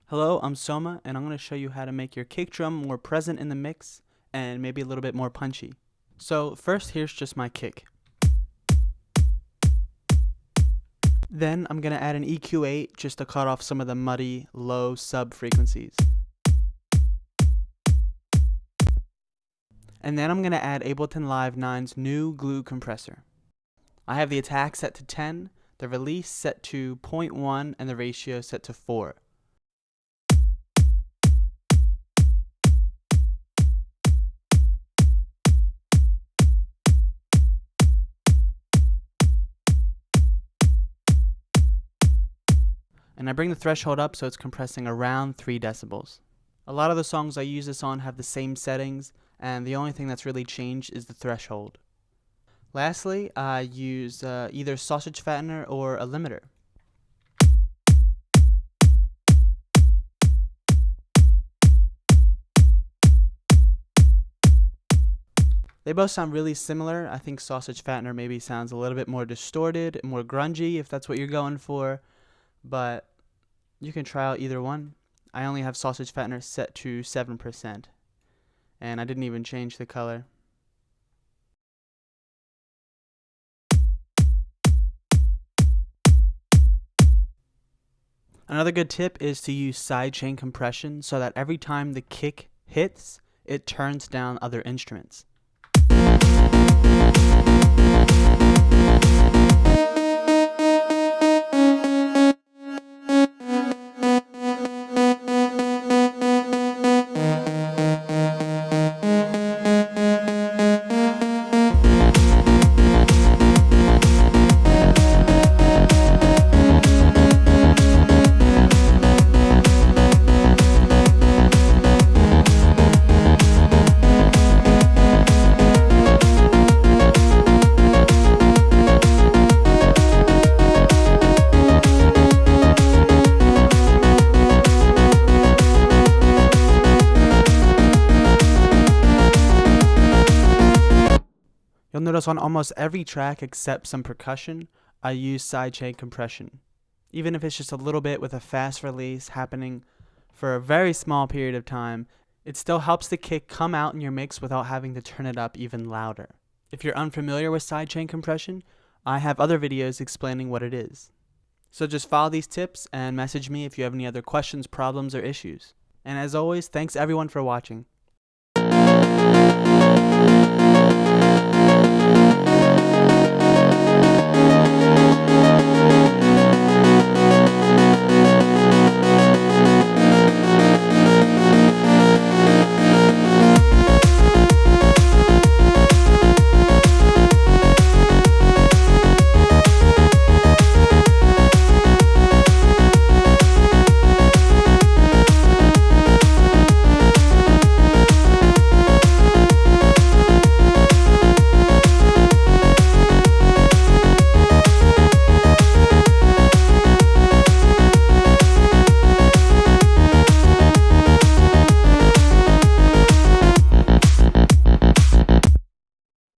Hello, I'm Soma, and I'm going to show you how to make your kick drum more present in the mix and maybe a little bit more punchy. So first, here's just my kick. Then I'm going to add an EQ8 just to cut off some of the muddy, low sub frequencies. And then I'm going to add Ableton Live 9's new glue compressor. I have the attack set to 10, the release set to 0.1, and the ratio set to 4. And I bring the threshold up so it's compressing around 3 decibels. A lot of the songs I use this on have the same settings, and the only thing that's really changed is the threshold. Lastly, I use either sausage fattener or a limiter. They both sound really similar. I think sausage fattener maybe sounds a little bit more distorted, more grungy if that's what you're going for, but you can try out either one. I only have sausage fattener set to 7%, and I didn't even change the color. Another good tip is to use sidechain compression so that every time the kick hits, it turns down other instruments. You'll notice on almost every track except some percussion, I use sidechain compression. Even if it's just a little bit with a fast release happening for a very small period of time, it still helps the kick come out in your mix without having to turn it up even louder. If you're unfamiliar with sidechain compression, I have other videos explaining what it is. So just follow these tips and message me if you have any other questions, problems, or issues. And as always, thanks everyone for watching.